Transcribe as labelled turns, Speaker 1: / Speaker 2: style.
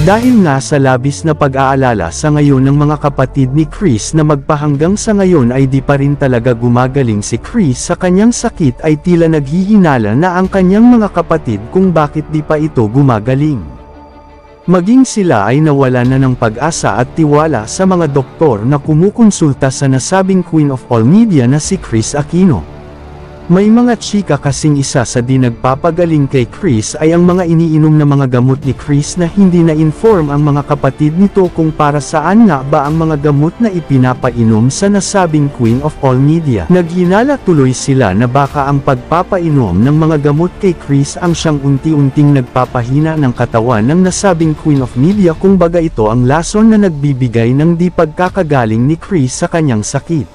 Speaker 1: Dahil nga sa labis na pag-aalala sa ngayon ng mga kapatid ni Chris na magpahanggang sa ngayon ay di pa rin talaga gumagaling si Chris sa kanyang sakit ay tila naghihinala na ang kanyang mga kapatid kung bakit di pa ito gumagaling. Maging sila ay nawala na ng pag-asa at tiwala sa mga doktor na kumukonsulta sa nasabing Queen of All Media na si Kris Aquino. May mga chika kasing isa sa di nagpapagaling kay Chris ay ang mga iniinom na mga gamot ni Chris na hindi na-inform ang mga kapatid nito kung para saan nga ba ang mga gamot na ipinapainom sa nasabing Queen of All Media. Naghinala tuloy sila na baka ang pagpapainom ng mga gamot kay Chris ang siyang unti-unting nagpapahina ng katawan ng nasabing Queen of Media kung baga ito ang lason na nagbibigay ng di pagkakagaling ni Chris sa kanyang sakit.